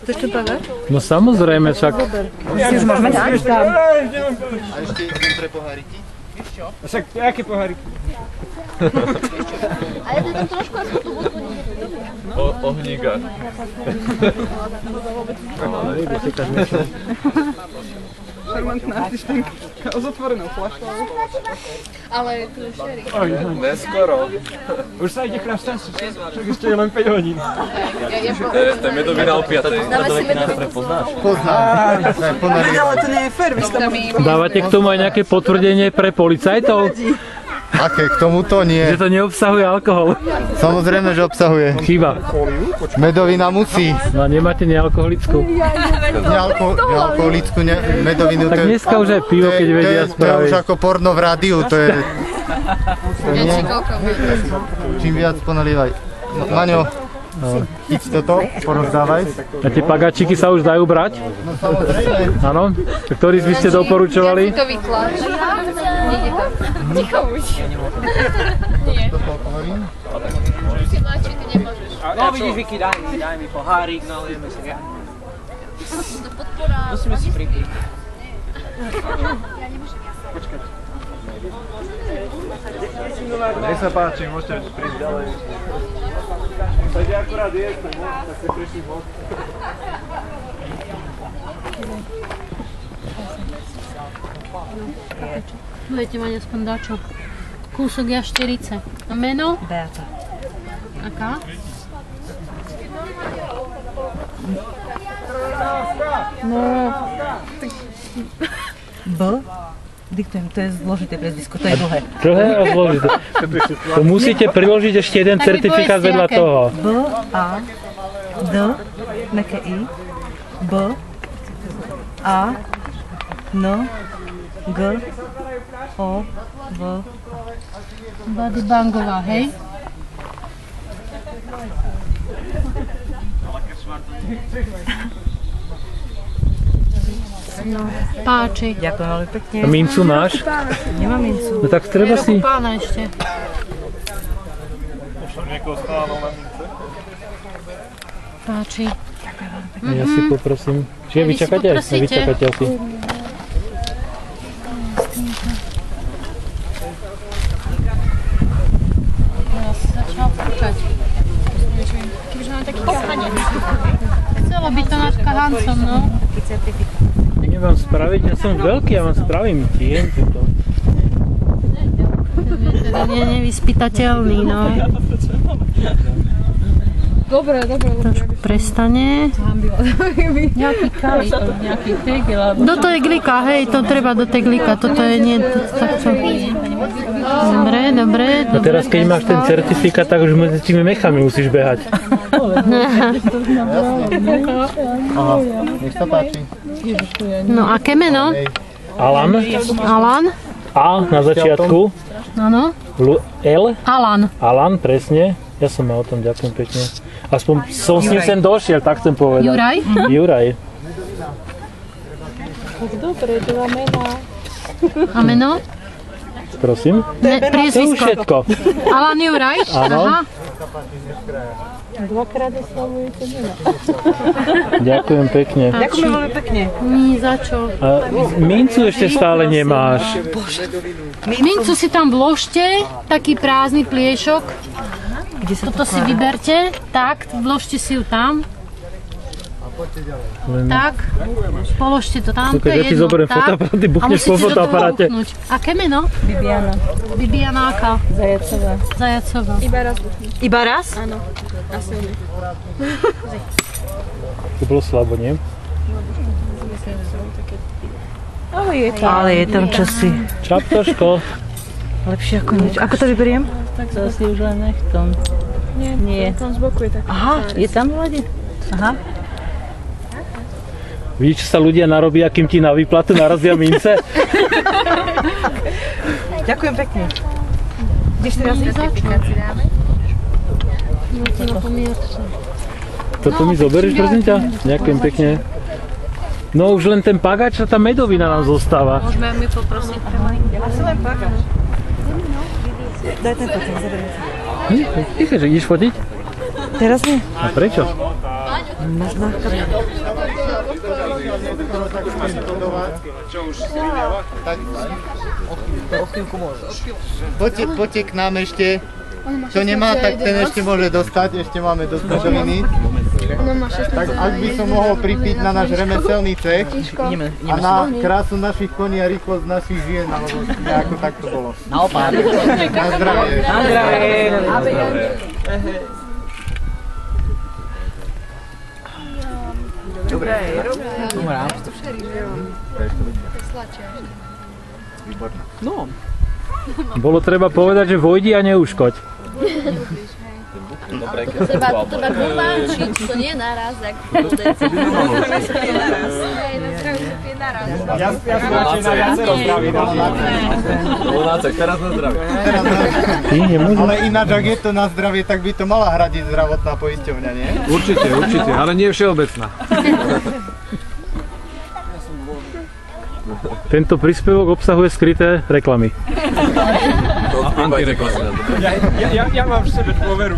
Chceš to pagať? No samozrejme, však. Si už môžeme dať? Tam. A ešte idem pre poháriky? Však, aké poháriky? A ja tam trošku až tú vodku Ohníka. Šarmantná asistentka s otvorenou flaškou. Ale tu je šery. Neskoro. Už sa ide kľašťan, však ešte je len 5 hodín. To je medovina o 5. Dáme si Poznám. Ale to nie je fér, vy ste tam... Dávate k tomu aj nejaké potvrdenie pre policajtov? Aké? K tomuto nie. Že to neobsahuje alkohol? Samozrejme, že obsahuje. Chyba. Medovina musí. No nemáte nealkoholickú? Nealkoholickú medovinu. Tak dneska už aj pivo, keď vedia To je spraviť. už ako porno v rádiu. To je... Čím viac ponalievaj. No, Maňo, chyť toto, porozdávaj. A tie pagačiky sa už dajú brať? No samozrejme. Áno? Ktorý by ste doporučovali? Ja si to vyklám. Nejde to. Ticho buď. Nie. Už si mladší, ty nemôžeš. No vidíš, Vicky, daj mi pohárik, naliejeme si. To podpora. Musíme si pripíť. Nech sa páči, môžete prísť ďalej. Tak ja akurát jesť, tak ste prišli von. Budete mať aspoň dačo. Kúsok jašterice. A meno? Beata. Aká? No. B? Diktujem, to je zložité prezvisko, to je dlhé. Dlhé a zložité. To musíte priložiť ešte jeden Tak certifikát vypovedzte, vedľa aké. toho. B, A, D, nejaké I, B, A, N, G, O, V. Bady Bangová, hej? No, páči. Ďakujem veľmi pekne. A mincu máš? Nemám mincu. No tak treba si... Pána ešte. Niekoho schválil na mince. Páči. Ja si poprosím. Čiže vy Vy si čakáte? poprosíte? Vy čakáte asi. Teraz začala fúkať. Kebyže mám taký kahanec. Chcelo by to nad kahancom, no. Nemám spraviť, ja som veľký, ja vám spravím tieň. Teda nie je nevyspytateľný, no. Dobre. Trošku prestane. Nejaký kaj, nejaký tegel. Do teglika, hej, to treba do teglika, toto je nie takto. Dobre. A teraz keď máš ten certifikát, tak už medzi tými mechami musíš behať. Aha, nech sa páči. No aké meno? Alan? Alan? A na začiatku. Áno. L? Alan. Alan, presne. Ja som mal o tom, ďakujem pekne. Aspoň som s ním sem došiel, tak chcem povedať. Juraj? Juraj. Dobre, dva mená. A meno? Prosím? To už Priezvisko. všetko. Alan Juraj? Áno. Aha. Dvakrát oslavujete mena. Ďakujem pekne. Ďakujem veľmi pekne. Ní za čo. A mincu ešte stále nemáš. Mincu si tam vložte, taký prázdny pliešok. Toto si vyberte, tak, vložte si ju tam. Tak, položte to tam, to Keď je ja ti jedno, zoberiem tak. fotoaparát, ty A buchneš musíte po do toho fotoaparáte. buchnúť. Aké meno? Bibiana. Bibiana aká? Zajacová. Zajacová. Iba raz buchni. Iba raz? Áno. A silný. To bolo slabo, nie? Ale je tam čosi. Čaptoško. Lepšie ako nič. Ako to vyberiem? Tak to asi už len nechtom. Nie. Tam z boku je tak. Aha, je tam vlade? Aha. Vidíš, čo sa ľudia narobia, kým ti na výplatu narazia mince? Ďakujem pekne. Ideš teraz Toto mi zoberieš, prosím ťa? Ďakujem pekne. No už len ten pagač a tá medovina nám zostáva. Môžeme mi poprosiť. Ja si len pákaš. Daj ten potom, zoberiem si. Tiché, že ideš fotiť? Teraz nie. A prečo? Poďte k nám ešte. Kto nemá, tak ten ešte môže dostať. Ešte máme dosť medoviny. Tak ak by som mohol pripiť na náš remeselný cech a na krásu našich koní a rýchlosť našich žien, alebo nejako tak to bolo. Naopak. Na zdravie. Na zdravie. Dobre. No. Bolo treba povedať, že vojdi a neuškoď. Treba pomáčiť, to nie naraz, jak budec. Ja som radšej na viacero zdraví. Volácek, teraz na zdravie. Ty nemôžeš? Ale ináč, ak je to na zdravie, tak by to mala hradiť zdravotná poisťovňa, nie? Určite, ale nie všeobecná. Tento príspevok obsahuje skryté reklamy. Antireklamy. Ja mám v sebe dôveru.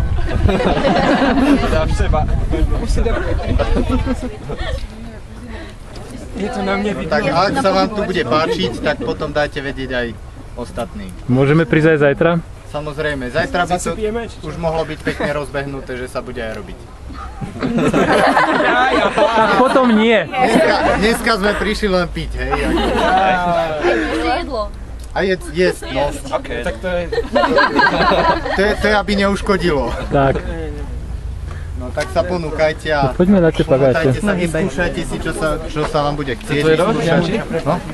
Ja v seba. Už si je to na mne vidno. Tak ak sa vám tu bude páčiť, tak potom dajte vedieť aj ostatní. Môžeme prísť aj zajtra? Samozrejme, zajtra by to už mohlo byť pekne rozbehnuté, že sa bude aj robiť. Tak potom nie. Dneska sme prišli len piť, hej. Ešte jedlo. A jesť, no. Okay. Tak to je... To je, aby neuškodilo. Tak. No tak sa ponúkajte a Poďme na tie pagáče. ponúkajte sa, vyskúšajte si, čo sa vám bude chcieť. No,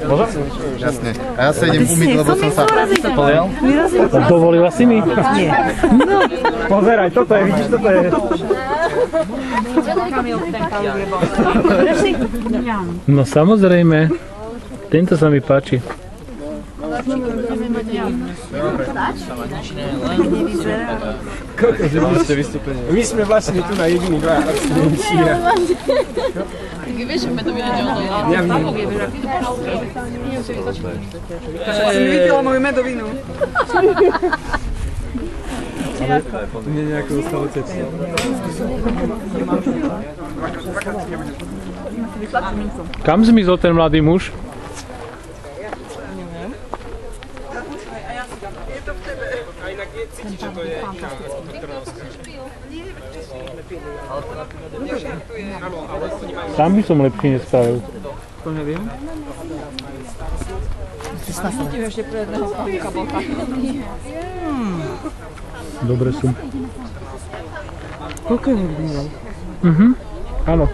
môžem? Jasne. A ja sa idem umyť, lebo som sa polial. Dovolila si mi? Nie. Pozeraj, toto je, vidíš, toto je. No samozrejme. Tento sa mi páči. My sme vlastne tu na jediný dva. Vieš, že medovina neodolá. Ja viem. Si mi vypila moju medovinu. Mne nejako ostalo cesto. Kam zmizol ten mladý muž? Sám by som lepšie nespravil. To neviem. Dobre sú. Koľko je hodinov? Áno.